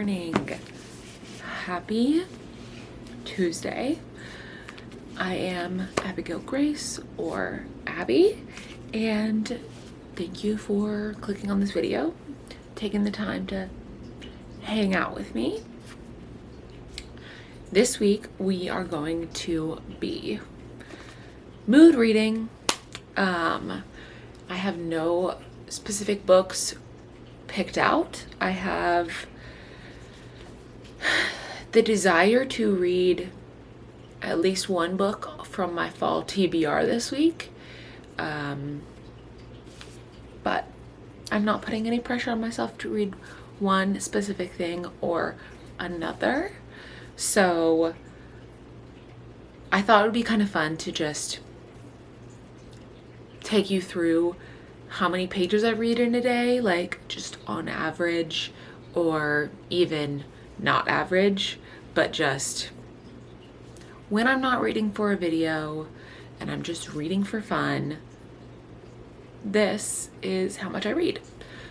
morning. Happy Tuesday. I am Abigail Grace, or Abby, and thank you for clicking on this video, taking the time to hang out with me. This week we are going to be mood reading. I have no specific books picked out. I have the desire to read at least one book from my fall TBR this week, but I'm not putting any pressure on myself to read one specific thing or another. So I thought it would be kind of fun to just take you through how many pages I read in a day, like just on average, or even not average, but just when I'm not reading for a video and I'm just reading for fun, this is how much I read.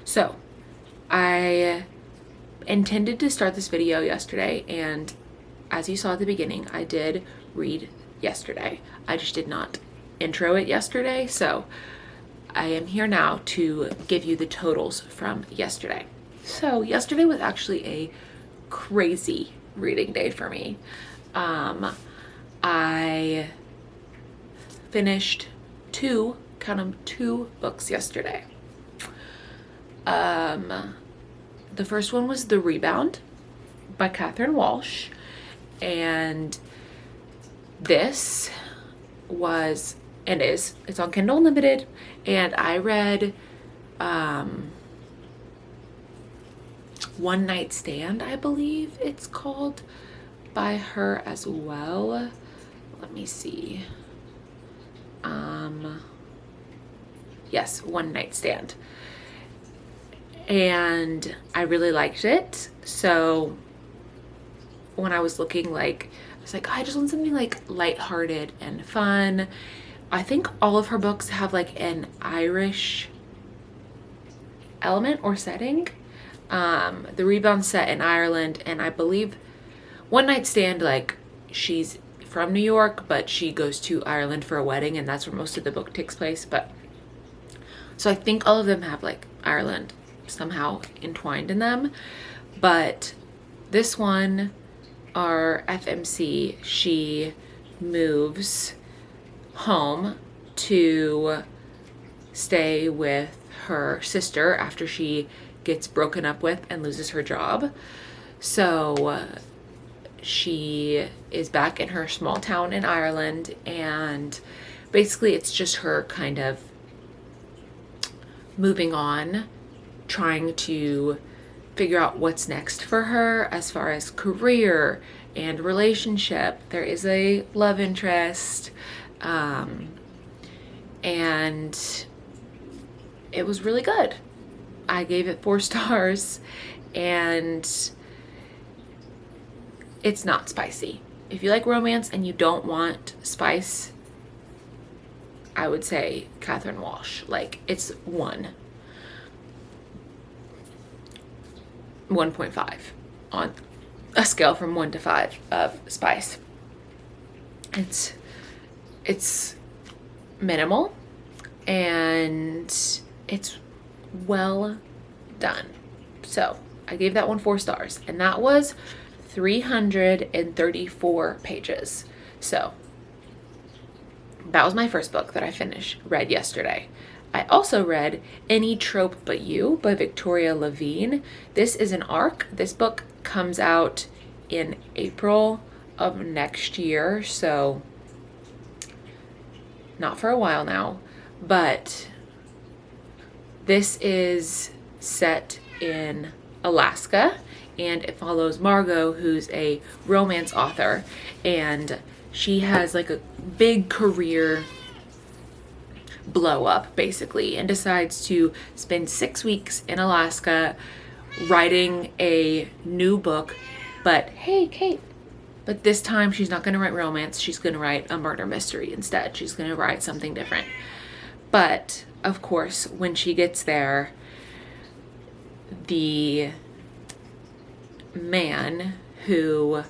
So I intended to start this video yesterday, and as you saw at the beginning, I did read yesterday. I just did not intro it yesterday, so I am here now to give you the totals from yesterday. So yesterday was actually a crazy reading day for me. I finished two books yesterday. The first one was The Rebound by Catherine Walsh, and this was and is it's on Kindle Unlimited, and I read One Night Stand, I believe it's called, by her as well. Let me see. Yes, One Night Stand. And I really liked it. So when I was looking, I was like, I just want something like lighthearted and fun. I think all of her books have like an Irish element or setting. The Rebound set in Ireland, and I believe One Night Stand, like, she's from New York, but she goes to Ireland for a wedding, and that's where most of the book takes place. But so I think all of them have like Ireland somehow entwined in them. But this one, our FMC, she moves home to stay with her sister after she gets broken up with and loses her job. So she is back in her small town in Ireland, and basically it's just her kind of moving on, trying to figure out what's next for her as far as career and relationship. There is a love interest, and it was really good. I gave it 4 stars, and it's not spicy. If you like romance and you don't want spice, I would say Catherine Walsh. Like, it's 1.5 on a scale from 1 to 5 of spice. It's minimal, and it's well done. So I gave that one 4 stars, and that was 334 pages. So that was my first book that I read yesterday. I also read Any Trope But You by Victoria Levine. This is an arc. This book comes out in April of next year, so not for a while now, but this is set in Alaska, and it follows Margot, who's a romance author, and she has like a big career blow up basically, and decides to spend 6 weeks in Alaska writing a new book. But hey, Kate, but this time she's not going to write romance. She's going to write a murder mystery instead. She's going to write something different. But of course, when she gets there, the man who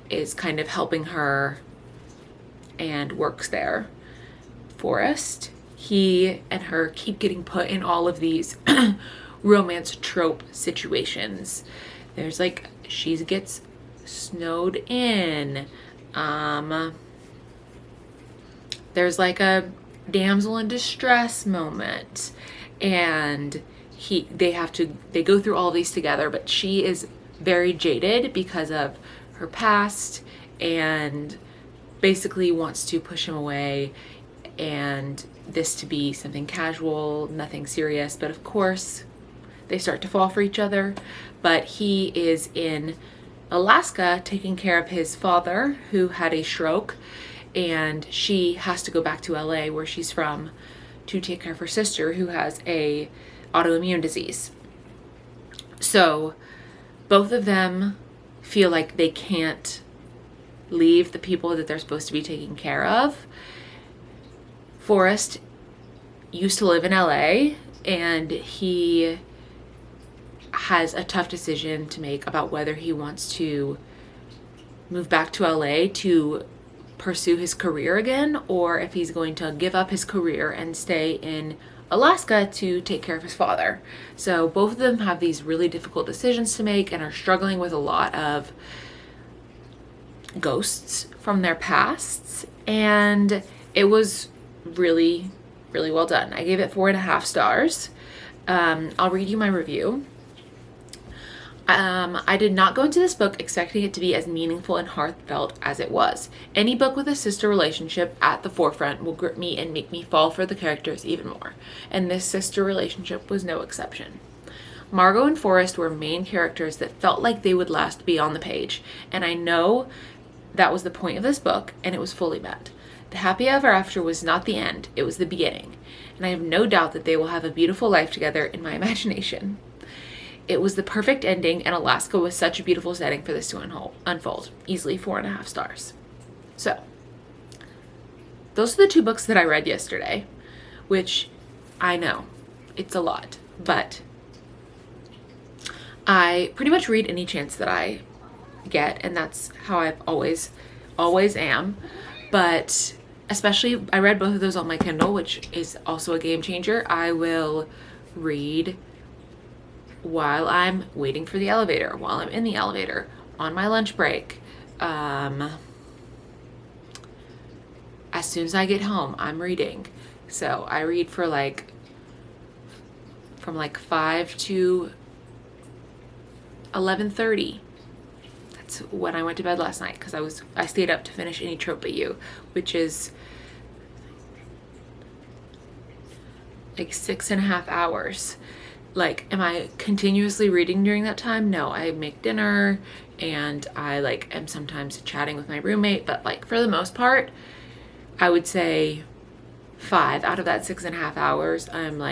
is kind of helping her and works there, Forrest. He and her keep getting put in all of these romance trope situations. There's like, she gets snowed in. There's like a damsel in distress moment, and they go through all these together, but she is very jaded because of her past and basically wants to push him away and this to be something casual, nothing serious. But of course they start to fall for each other. But he is in Alaska taking care of his father who had a stroke, and she has to go back to LA where she's from to take care of her sister who has a autoimmune disease. So both of them feel like they can't leave the people that they're supposed to be taking care of. Forrest used to live in LA, and he has a tough decision to make about whether he wants to move back to LA to pursue his career again, or if he's going to give up his career and stay in Alaska to take care of his father. So both of them have these really difficult decisions to make and are struggling with a lot of ghosts from their pasts. And it was really, really well done. I gave it 4.5 stars. I'll read you my review. I did not go into this book expecting it to be as meaningful and heartfelt as it was. Any book with a sister relationship at the forefront will grip me and make me fall for the characters even more, and this sister relationship was no exception. Margot and Forrest were main characters that felt like they would last beyond the page, and I know that was the point of this book, and it was fully met. The happy ever after was not the end, it was the beginning, and I have no doubt that they will have a beautiful life together in my imagination. It was the perfect ending, and Alaska was such a beautiful setting for this to unfold. Easily 4.5 stars. So, those are the 2 books that I read yesterday, which I know, it's a lot, but I pretty much read any chance that I get, and that's how I've always am. But especially, I read both of those on my Kindle, which is also a game changer. I will read while I'm waiting for the elevator, while I'm in the elevator, on my lunch break. As soon as I get home, I'm reading. So I read for from 5 to 11:30. That's when I went to bed last night, because I stayed up to finish Any Trope But You, which is like 6.5 hours. Am I continuously reading during that time? No, I make dinner and I am sometimes chatting with my roommate, but for the most part, I would say 5 out of that 6.5 hours I'm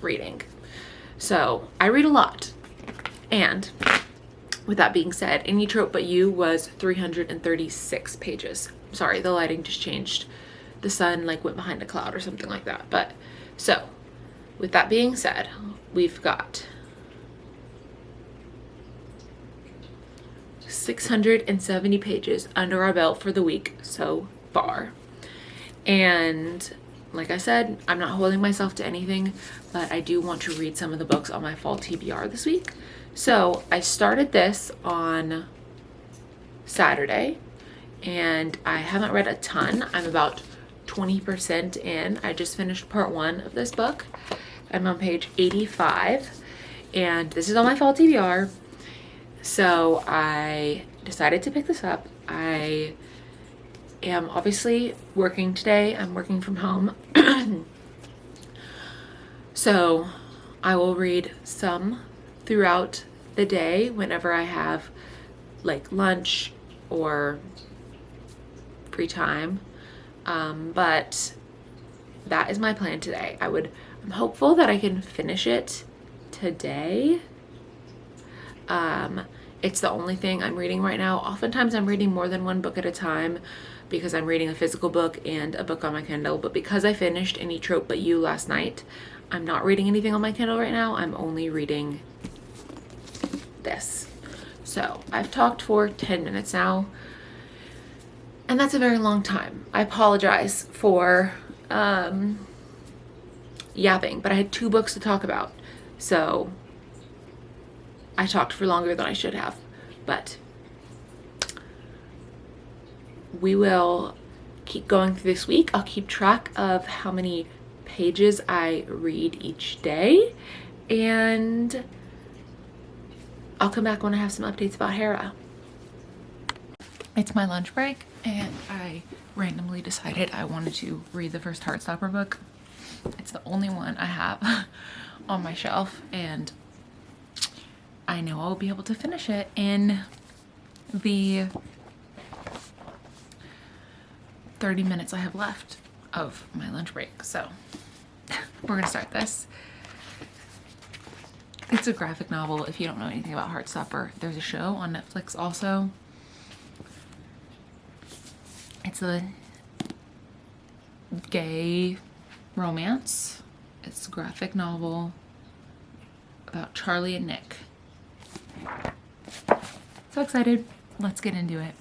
reading. So I read a lot. And with that being said, Any Trope But You was 336 pages. Sorry, the lighting just changed. The sun went behind a cloud or something like that. But so with that being said, we've got 670 pages under our belt for the week so far. And like I said, I'm not holding myself to anything, but I do want to read some of the books on my fall TBR this week. So I started this on Saturday, and I haven't read a ton. I'm about 20% in. I just finished part 1 of this book. I'm on page 85, and this is on my fall TBR. So I decided to pick this up. I am obviously working today. I'm working from home. So I will read some throughout the day whenever I have lunch or free time. But that is my plan today. I'm hopeful that I can finish it today. It's the only thing I'm reading right now. Oftentimes I'm reading more than one book at a time because I'm reading a physical book and a book on my Kindle. But because I finished Any Trope But You last night, I'm not reading anything on my Kindle right now. I'm only reading this. So I've talked for 10 minutes now, and that's a very long time. I apologize for yapping, but I had 2 books to talk about, so I talked for longer than I should have. But we will keep going through this week. I'll keep track of how many pages I read each day, and I'll come back when I have some updates about Hera. It's my lunch break, and I randomly decided I wanted to read the first Heartstopper book. It's the only one I have on my shelf, and I know I'll be able to finish it in the 30 minutes I have left of my lunch break. So we're gonna start this. It's a graphic novel. If you don't know anything about Heartstopper, there's a show on Netflix also. It's a gay romance. It's a graphic novel about Charlie and Nick. So excited. Let's get into it.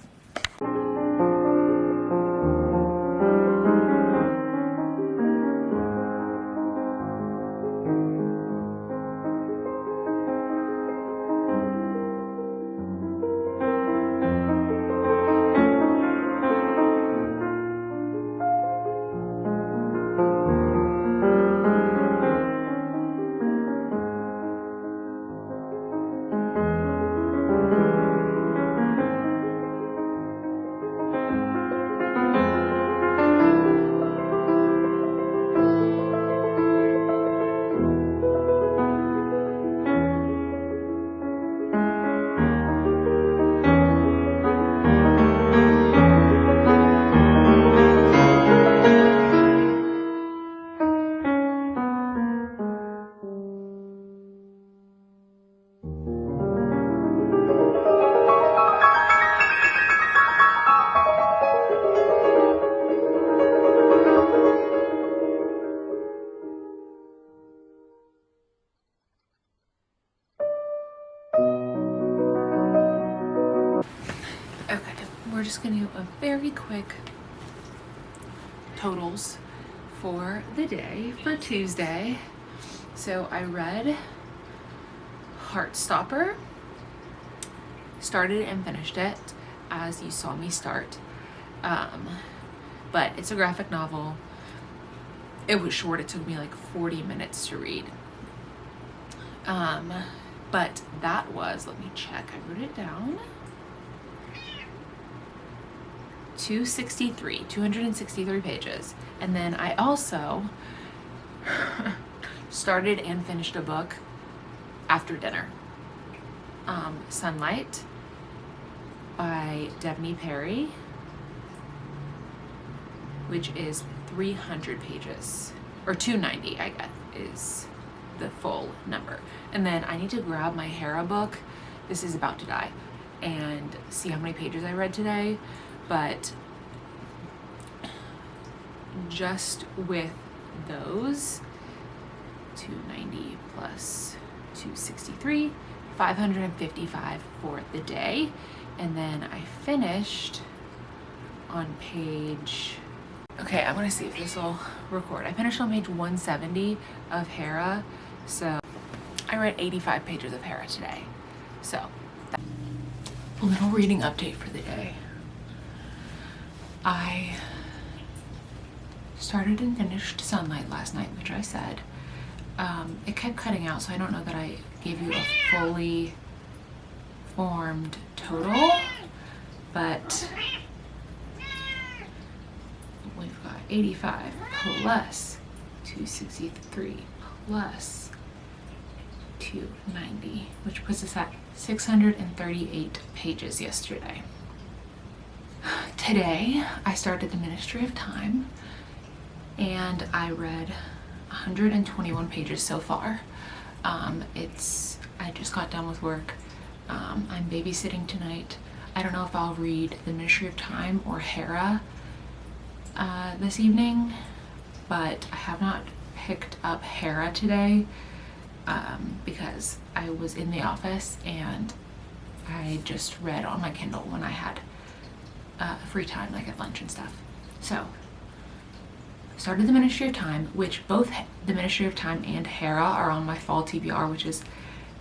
We're just gonna do a very quick totals for the day for Tuesday. So I read Heartstopper, started and finished it as you saw me start, but it's a graphic novel. It was short. It took me like 40 minutes to read, but that was, let me check, I wrote it down, 263 pages. And then I also started and finished a book after dinner. Sunlight by Devney Perry, which is 300 pages, or 290 I guess is the full number. And then I need to grab my Hera book, This Is About to Die, and see how many pages I read today. But just with those, 290 plus 263, 555 for the day. And then I finished on page, okay, I want to see if this will record. I finished on page 170 of Hera, so I read 85 pages of Hera today. So a little reading update for the day. I started and finished Sunlight last night, which I said. It kept cutting out, so I don't know that I gave you a fully formed total, but we've got 85 plus 263 plus 290, which puts us at 638 pages yesterday. Today, I started the Ministry of Time, and I read 121 pages so far. I just got done with work. I'm babysitting tonight. I don't know if I'll read the Ministry of Time or Hera this evening, but I have not picked up Hera today because I was in the office and I just read on my Kindle when I had free time, like at lunch and stuff. So, started the Ministry of Time, which both the Ministry of Time and Hera are on my fall TBR, which is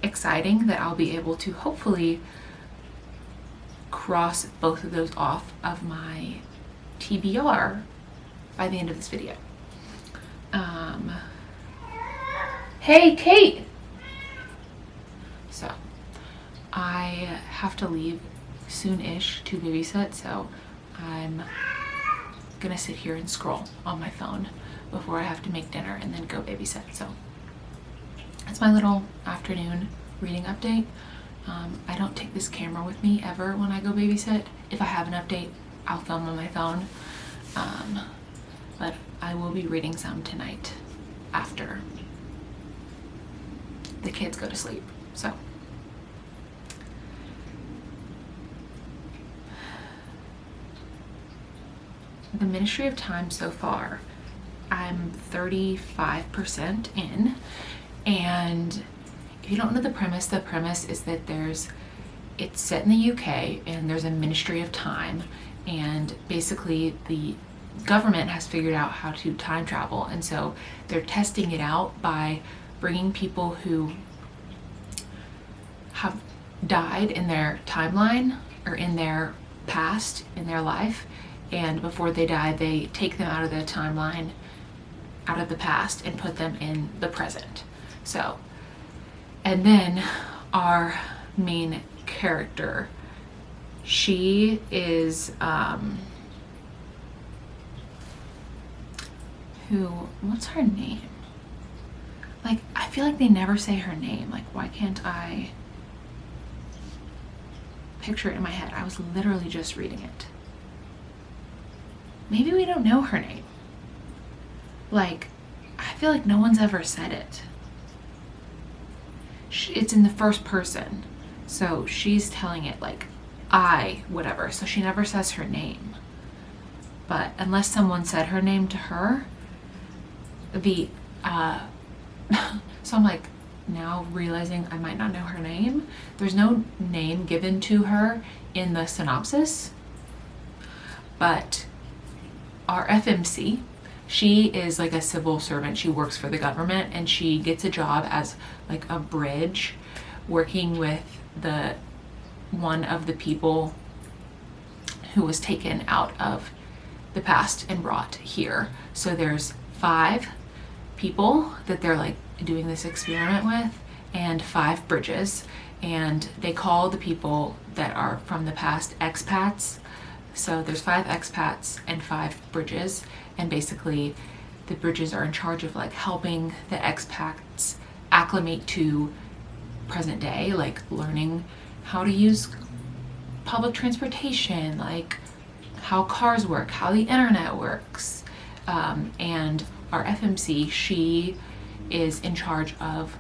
exciting that I'll be able to hopefully cross both of those off of my TBR by the end of this video. Hey, Kate! So, I have to leave soon-ish to babysit, so I'm gonna sit here and scroll on my phone before I have to make dinner and then go babysit. So that's my little afternoon reading update. I don't take this camera with me ever when I go babysit. If I have an update, I'll film on my phone. But I will be reading some tonight after the kids go to sleep. So the Ministry of Time so far, I'm 35% in, and if you don't know the premise is that it's set in the UK and there's a Ministry of Time, and basically the government has figured out how to time travel, and so they're testing it out by bringing people who have died in their timeline or in their past, in their life, and before they die, they take them out of the timeline, out of the past, and put them in the present. So, and then our main character, she is, what's her name? Like, I feel like they never say her name. Like, why can't I picture it in my head? I was literally just reading it. Maybe we don't know her name. Like, I feel like no one's ever said it. It's in the first person. So she's telling it like, whatever. So she never says her name. But unless someone said her name to her, so I'm like, now realizing I might not know her name. There's no name given to her in the synopsis. But our FMC, she is like a civil servant. She works for the government, and she gets a job as like a bridge, working with one of the people who was taken out of the past and brought here. So there's 5 people that they're like doing this experiment with, and 5 bridges, and they call the people that are from the past expats. So there's 5 expats and 5 bridges, and basically the bridges are in charge of like helping the expats acclimate to present day, like learning how to use public transportation, like how cars work, how the internet works. And our FMC, she is in charge of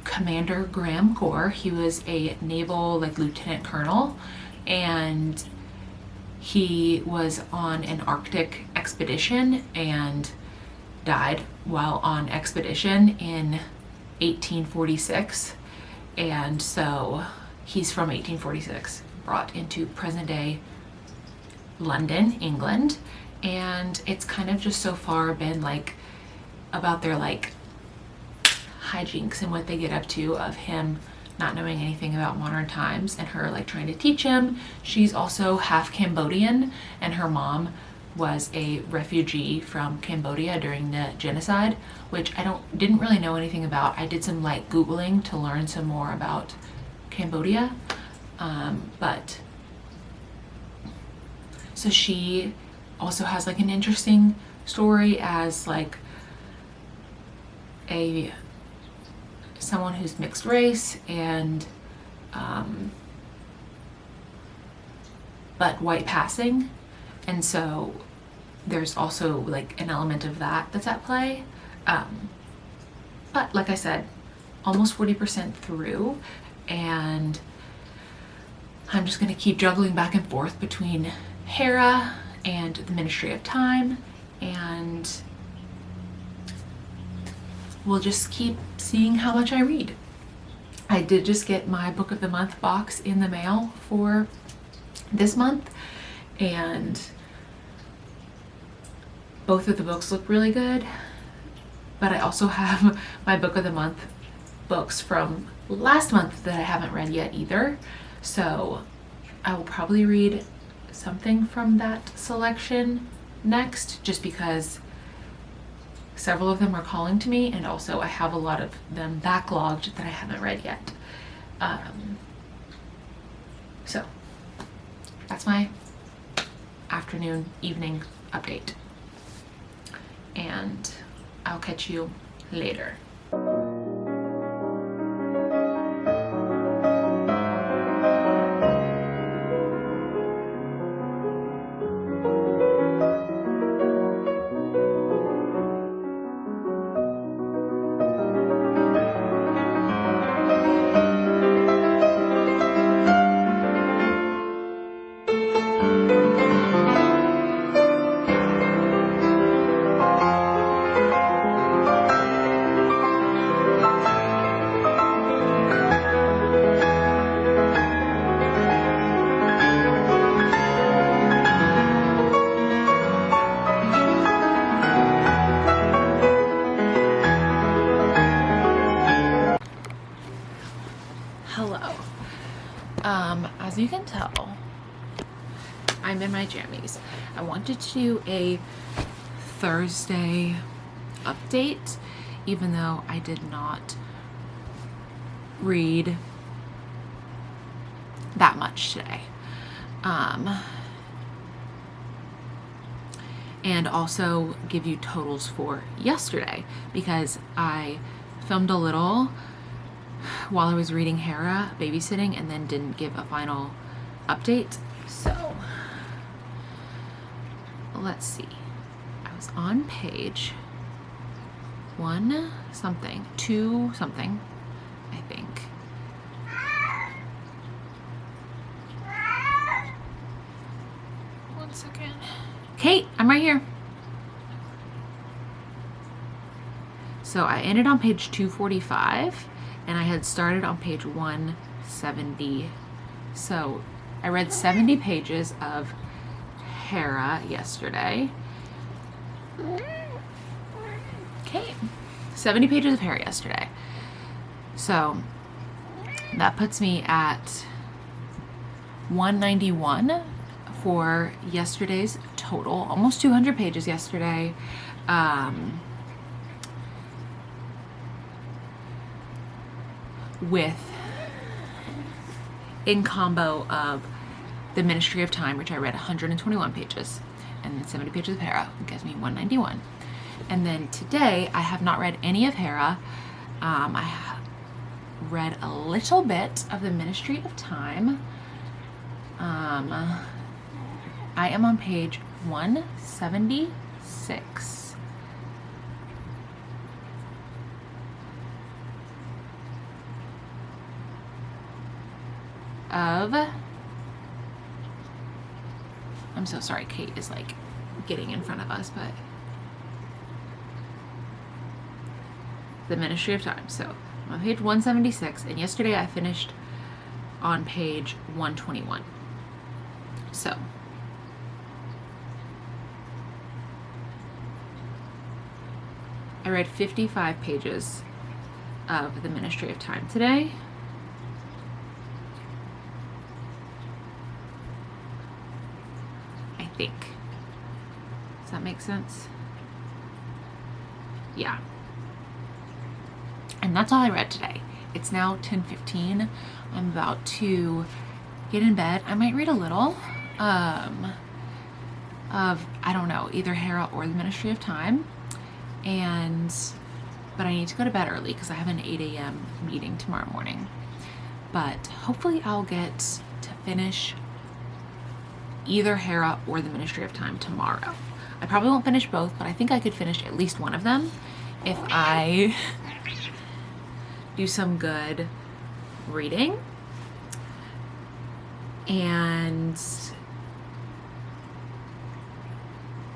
Commander Graham Gore. He was a naval like lieutenant colonel, and he was on an Arctic expedition and died while on expedition in 1846. And so he's from 1846, brought into present day London, England. And it's kind of just so far been like about their like hijinks and what they get up to, of him not knowing anything about modern times and her like trying to teach him. She's also half Cambodian, and her mom was a refugee from Cambodia during the genocide, which I didn't really know anything about. I did some like Googling to learn some more about Cambodia. But so she also has like an interesting story as like someone who's mixed race and but white passing, and so there's also like an element of that that's at play. But like I said, almost 40% through, and I'm just going to keep juggling back and forth between Hera and the Ministry of Time, and we'll just keep seeing how much I read. I did just get my book of the month box in the mail for this month, and both of the books look really good, but I also have my book of the month books from last month that I haven't read yet either. So I will probably read something from that selection next, just because several of them are calling to me, and also I have a lot of them backlogged that I haven't read yet. So that's my afternoon, evening update, and I'll catch you later. Hello. As you can tell, I'm in my jammies. I wanted to do a Thursday update, even though I did not read that much today. And also give you totals for yesterday, because I filmed a little while I was reading Hera babysitting and then didn't give a final update. So let's see. I was on page 1 something, 2 something, I think. One second. Kate, I'm right here. So I ended on page 245. And I had started on page 170. So I read 70 pages of Hera yesterday. Okay. 70 pages of Hera yesterday. So that puts me at 191 for yesterday's total. Almost 200 pages yesterday. With in combo of the Ministry of Time, which I read 121 pages, and then 70 pages of Hera, which gives me 191. And then today I have not read any of Hera. I read a little bit of the Ministry of Time. I am on page 176. I'm so sorry, Kate is like getting in front of us, but the Ministry of Time. So I'm on page 176, and yesterday I finished on page 121. So I read 55 pages of the Ministry of Time today. Think. Does that make sense? Yeah. And that's all I read today. It's now 10:15. I'm about to get in bed. I might read a little of, I don't know, either Hera or the Ministry of Time. But I need to go to bed early because I have an 8 a.m. meeting tomorrow morning. But hopefully I'll get to finish either Hera or the Ministry of Time tomorrow. I probably won't finish both, but I think I could finish at least one of them if I do some good reading. And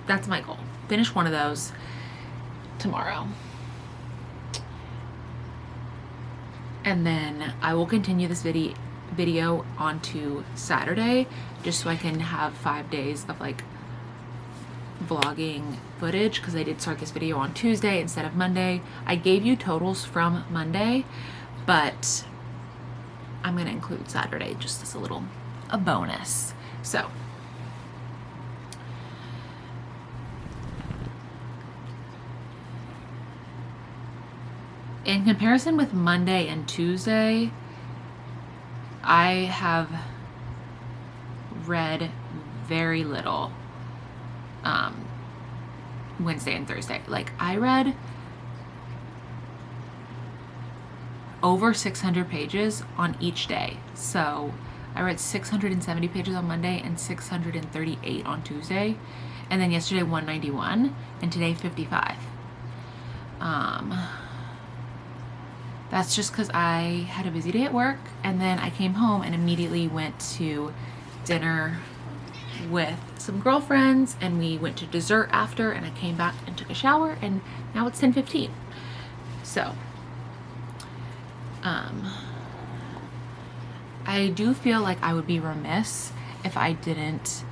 that's my goal. Finish one of those tomorrow. And then I will continue this video onto Saturday, just so I can have 5 days of like vlogging footage, because I did start this video on Tuesday instead of Monday. I gave you totals from Monday, but I'm gonna include Saturday just as a bonus. So in comparison with Monday and Tuesday, I have read very little Wednesday and Thursday. Like, I read over 600 pages on each day. So I read 670 pages on Monday and 638 on Tuesday. And then yesterday 191 and today 55. That's just because I had a busy day at work, and then I came home and immediately went to dinner with some girlfriends, and we went to dessert after, and I came back and took a shower, and now it's 10:15. So I do feel like I would be remiss if I didn't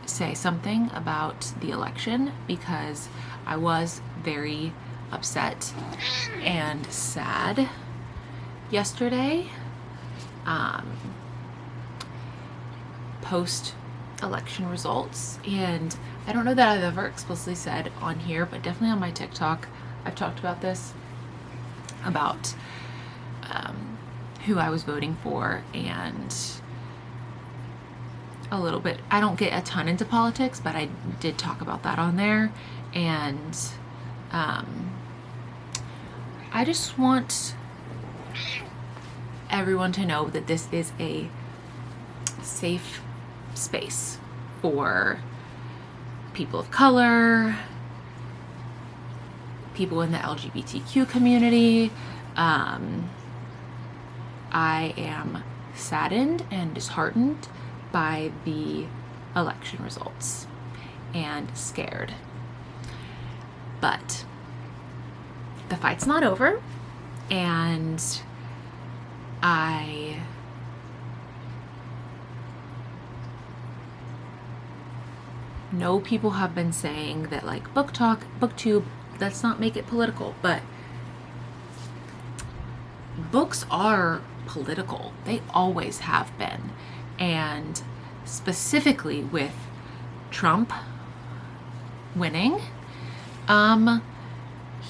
say something about the election, because I was very upset and sad yesterday, post election results. And I don't know that I've ever explicitly said on here, but definitely on my TikTok I've talked about this, about who I was voting for, and a little bit, I don't get a ton into politics, but I did talk about that on there. And I just want everyone to know that this is a safe space for people of color, people in the LGBTQ community. I am saddened and disheartened by the election results and scared. But the fight's not over, and I know people have been saying that, like, booktube, let's not make it political, but books are political. They always have been. And specifically with Trump winning,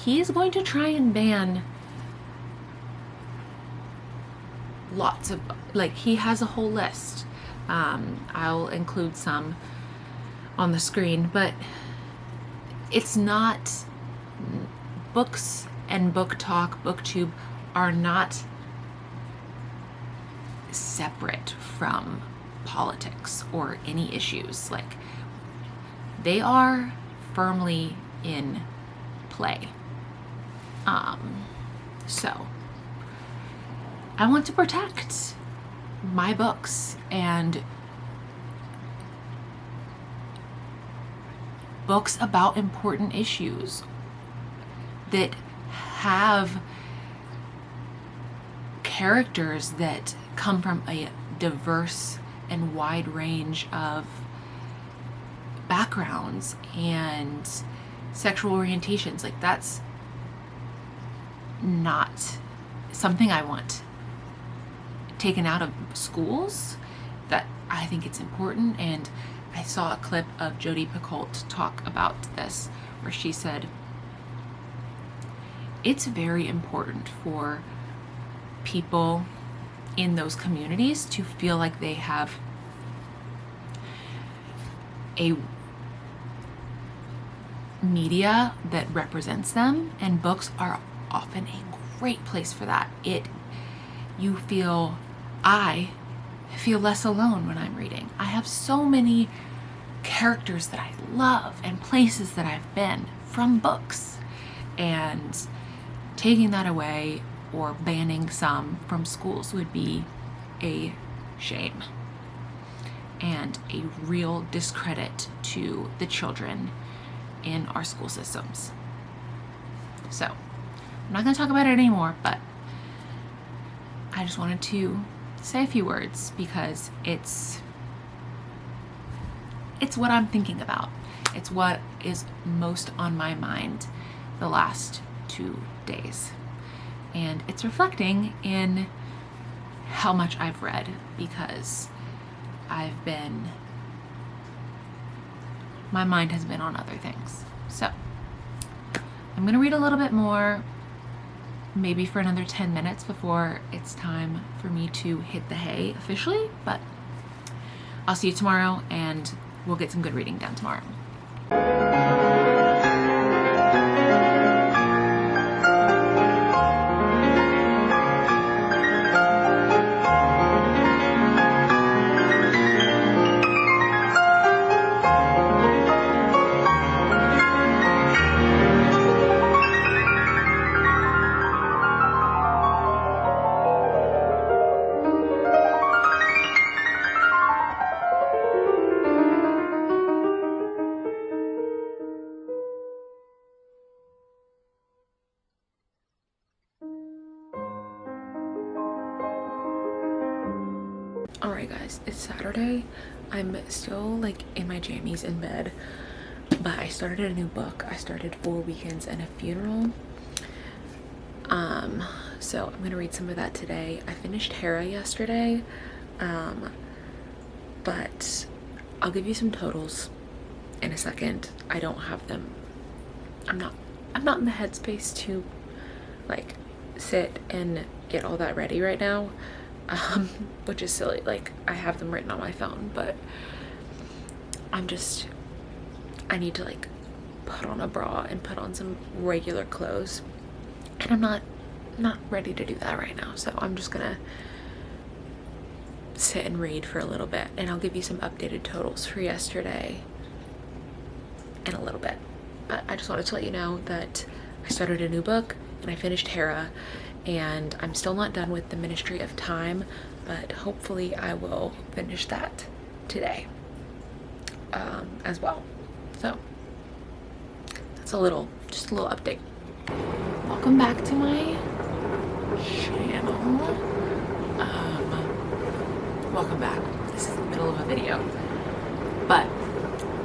he's going to try and ban lots of, like, he has a whole list. I'll include some on the screen, but it's not, books and book talk, booktube are not separate from politics or any issues. Like, they are firmly in play. So I want to protect my books and books about important issues that have characters that come from a diverse and wide range of backgrounds and sexual orientations. Like, that's not something I want taken out of schools. That I think it's important. And I saw a clip of Jodi Picoult talk about this, where she said it's very important for people in those communities to feel like they have a media that represents them, and books are often a great place for that. I feel less alone when I'm reading. I have so many characters that I love and places that I've been from books, and taking that away or banning some from schools would be a shame and a real discredit to the children in our school systems. So I'm not gonna talk about it anymore, but I just wanted to say a few words because it's what I'm thinking about. It's what is most on my mind the last 2 days. And it's reflecting in how much I've read because my mind has been on other things. So I'm gonna read a little bit more, maybe for another 10 minutes before it's time for me to hit the hay officially, but I'll see you tomorrow and we'll get some good reading done tomorrow. Alright guys, it's Saturday. I'm still like in my jammies in bed, but I started a new book. I started 4 Weekends and a Funeral. So I'm gonna read some of that today. I finished Hera yesterday, but I'll give you some totals in a second. I don't have them. I'm not in the headspace to like sit and get all that ready right now. Which is silly. Like, I have them written on my phone, but I need to like put on a bra and put on some regular clothes, and I'm not ready to do that right now. So I'm just gonna sit and read for a little bit, and I'll give you some updated totals for yesterday in a little bit. But I just wanted to let you know that I started a new book and I finished Hera, and I'm still not done with the Ministry of Time, but hopefully I will finish that today as well. So that's just a little update. Welcome back to my channel. Welcome back. This is the middle of a video, but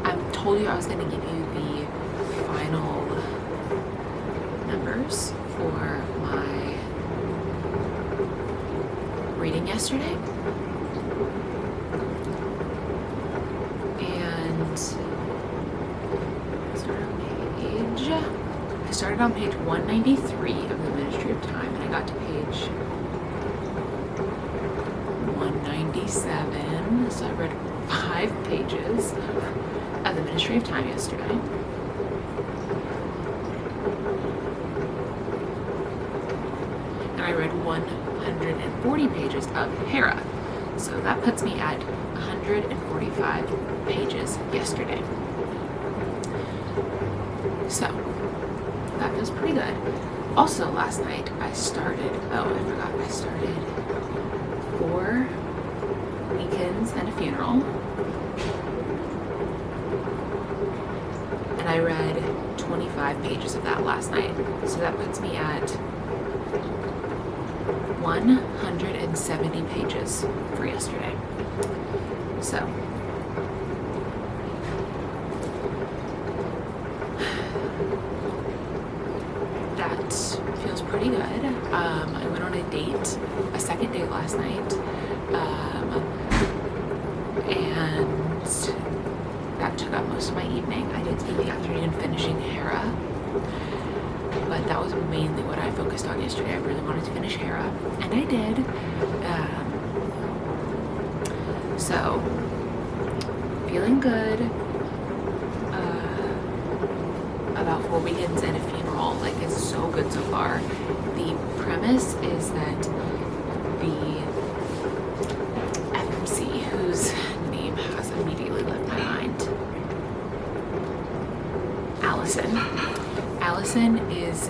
I told you I was going to give you the final numbers for my reading yesterday, and I started on page 193 of the Ministry of Time, and I got to page 197, so I read 5 pages of the Ministry of Time yesterday. And I read 140 pages of Hera, so that puts me at 145 pages yesterday. So that feels pretty good. Also last night I started 4 Weekends and a Funeral, and I read 25 pages of that last night, so that puts me at 170 pages for yesterday. So that feels pretty good. I went on a second date last night, and that took up most of my evening. I did spend the afternoon finishing Hera, but that was mainly what I focused on yesterday. I really wanted to finish Hera, and I did. So feeling good about 4 Weekends and a Funeral. Like, it's so good so far. The premise is that the FMC, whose name has immediately left my mind, Allison is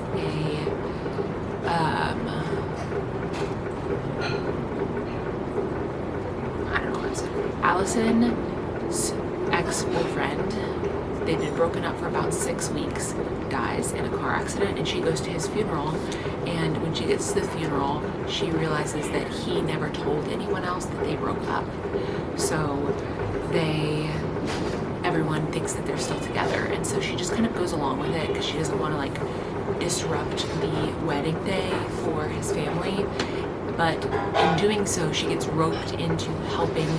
Allison's ex-boyfriend. they'd been broken up for about 6 weeks, dies in a car accident, and she goes to his funeral. And when she gets to the funeral, she realizes that he never told anyone else that they broke up. So everyone thinks that they're still together, and so she just kind of goes along with it because she doesn't want to like disrupt the wedding day for his family. But in doing so, she gets roped into helping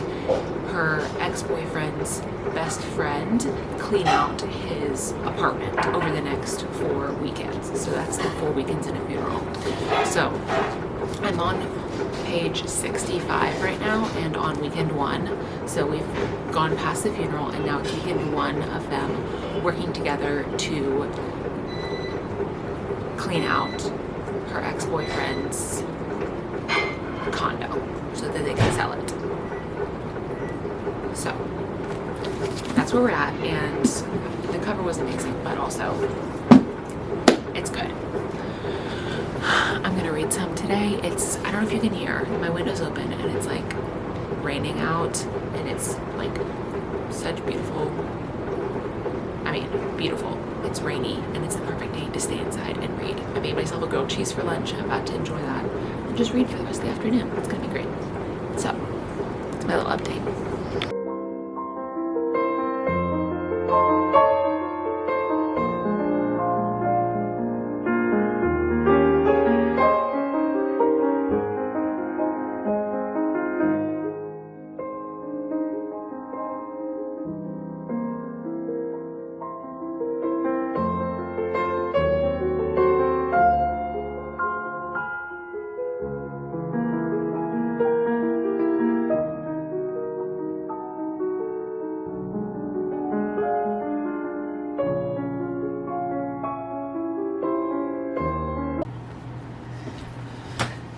her ex-boyfriend's best friend clean out his apartment over the next 4 weekends. So that's the 4 weekends in a funeral. So I'm on page 65 right now and on weekend 1. So we've gone past the funeral and now it's weekend 1 of them working together to clean out her ex-boyfriend's condo so that they can sell it. So that's where we're at, and the cover was amazing, but also it's good. I'm gonna read some today. I don't know if you can hear, my window's open and it's like raining out, and it's like such beautiful, it's rainy and it's the perfect day to stay inside and read. I made myself a grilled cheese for lunch. I'm about to enjoy that and just read for the rest of the afternoon. It's gonna be great. So it's my little update.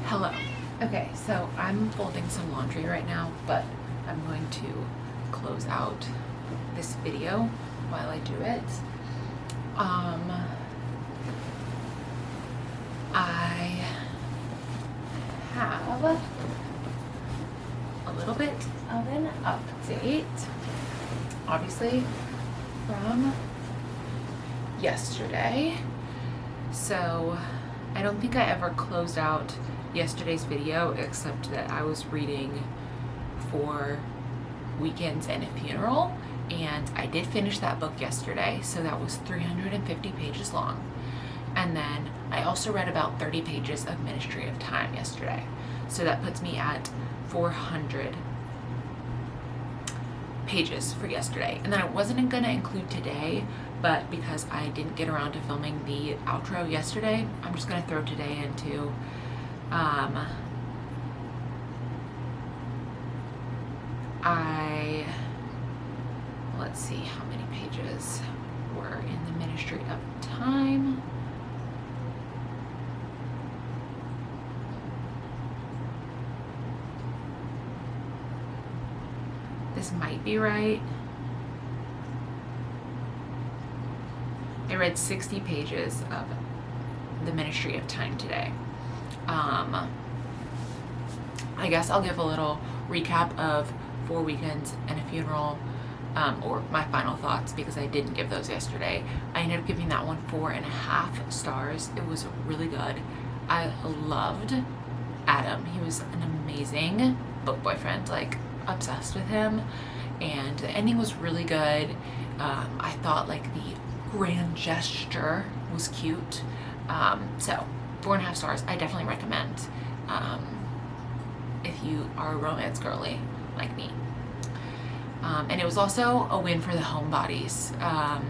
Hello. Okay, so I'm folding some laundry right now, but I'm going to close out this video while I do it. I have a little bit of an update, obviously, from yesterday. So I don't think I ever closed out yesterday's video, except that I was reading for Weekends and a Funeral, and I did finish that book yesterday, so that was 350 pages long. And then I also read about 30 pages of Ministry of Time yesterday, so that puts me at 400 pages for yesterday. And then I wasn't gonna include today, but because I didn't get around to filming the outro yesterday, I'm just gonna throw today into let's see how many pages were in the Ministry of Time. This might be right. I read 60 pages of the Ministry of Time today. I guess I'll give a little recap of 4 Weekends and a Funeral, or my final thoughts, because I didn't give those yesterday. I ended up giving that one 4.5 stars. It was really good. I loved Adam. He was an amazing book boyfriend, like obsessed with him, and the ending was really good. I thought like the grand gesture was cute. So 4.5 stars. I definitely recommend if you are a romance girly like me. And it was also a win for the homebodies. I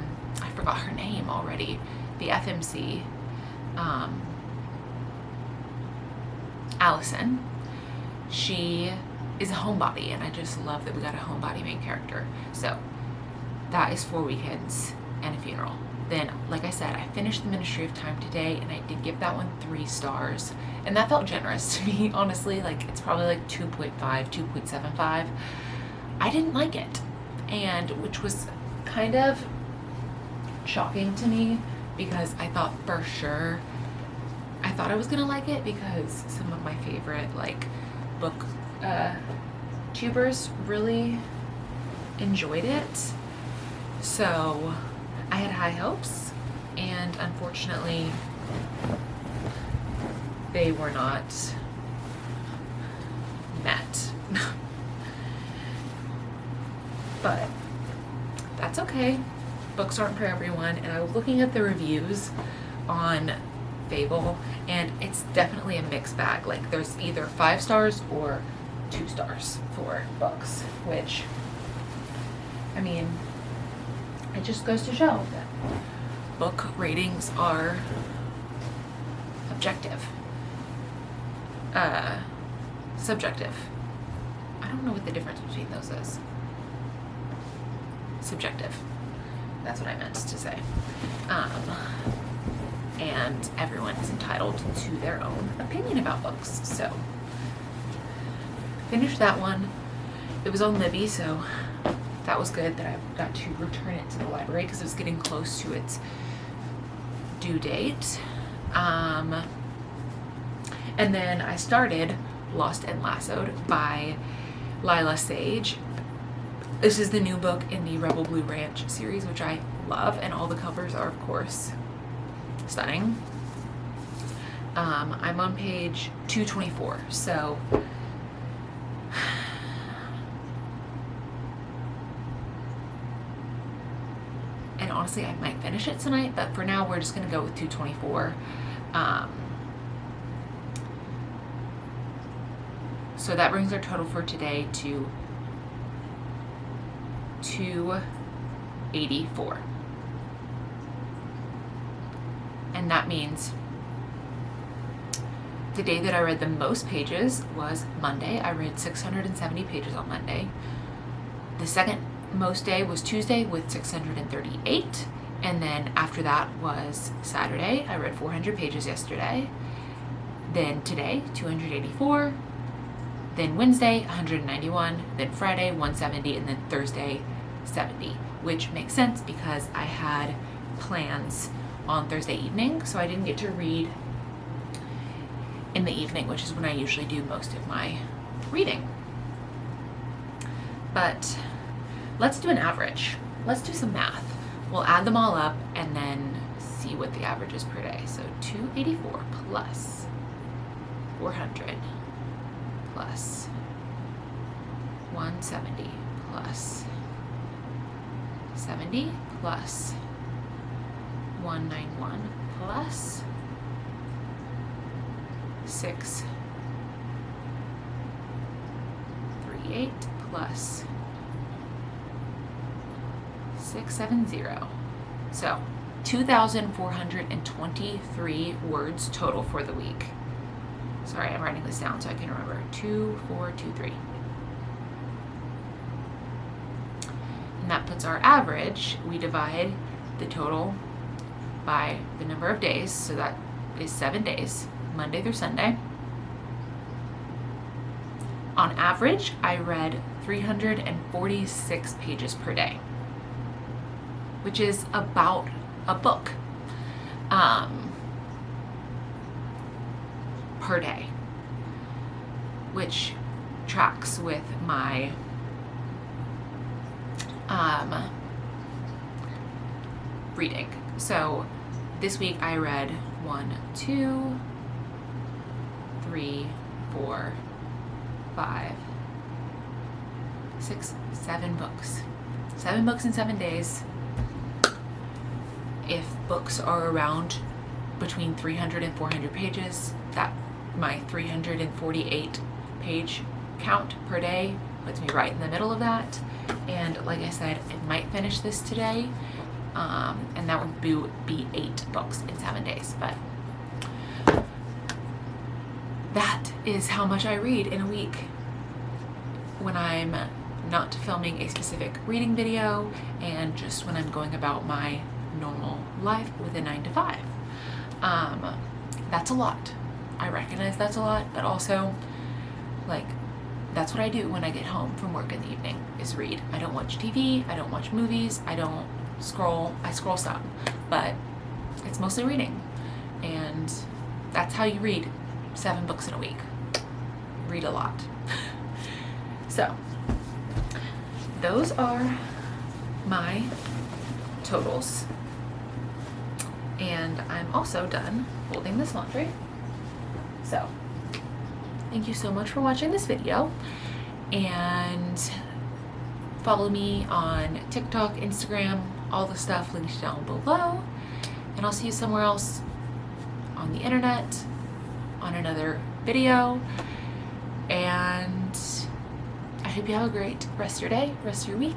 forgot her name already. The FMC, Allison. She is a homebody, and I just love that we got a homebody main character. So that is 4 Weekends and a Funeral. Then, like I said, I finished the Ministry of Time today, and I did give that one 3 stars, and that felt generous to me, honestly. Like, it's probably like 2.5, 2.75. I didn't like it, and which was kind of shocking to me, because I thought for sure, I thought I was gonna like it because some of my favorite like book tubers really enjoyed it. So I had high hopes, and unfortunately, they were not met. But that's okay. Books aren't for everyone, and I was looking at the reviews on Fable, and it's definitely a mixed bag. Like, there's either 5 stars or 2 stars for books, which, I mean, it just goes to show that book ratings are objective. Subjective. I don't know what the difference between those is. Subjective. That's what I meant to say. And everyone is entitled to their own opinion about books. So, finished that one. It was on Libby, so that was good that I got to return it to the library because it was getting close to its due date. And then I started Lost and Lassoed by Lila Sage. This is the new book in the Rebel Blue Ranch series, which I love, and all the covers are, of course, stunning. I'm on page 224, so and honestly, I might finish it tonight, but for now, we're just gonna go with 224. So that brings our total for today to 284. And that means the day that I read the most pages was Monday. I read 670 pages on Monday. The second most day was Tuesday with 638. And then after that was Saturday. I read 400 pages yesterday. Then today, 284. Then Wednesday, 191. Then Friday, 170. And then Thursday, 70. Which makes sense because I had plans on Thursday evening, so I didn't get to read in the evening, which is when I usually do most of my reading. But let's do an average. Let's do some math. We'll add them all up and then see what the average is per day. So 284 plus 400 plus 170 plus 70 plus 191 plus 638 plus 670. So 2,423 words total for the week. Sorry, I'm writing this down so I can remember. 2423. And that puts our average. We divide the total by the number of days, so that is 7 days, Monday through Sunday. On average, I read 346 pages per day, which is about a book per day, which tracks with my reading. So this week I read 1, 2, 3, 4, 5, 6, 7 books. 7 books in 7 days. If books are around between 300 and 400 pages, that my 348 page count per day puts me right in the middle of that. And like I said, I might finish this today, and that would be 8 books in 7 days. But that is how much I read in a week when I'm not filming a specific reading video and just when I'm going about my normal life with a 9 to 5. That's a lot. I recognize that's a lot, but also, like, that's what I do when I get home from work in the evening, is read. I don't watch TV, I don't watch movies, I don't scroll. I scroll some, but it's mostly reading. And that's how you read 7 books in a week. Read a lot. So, those are my totals And I'm also done folding this laundry. So thank you so much for watching this video, and follow me on TikTok, Instagram, all the stuff linked down below, and I'll see you somewhere else on the internet on another video. And I hope you have a great rest of your day, rest of your week,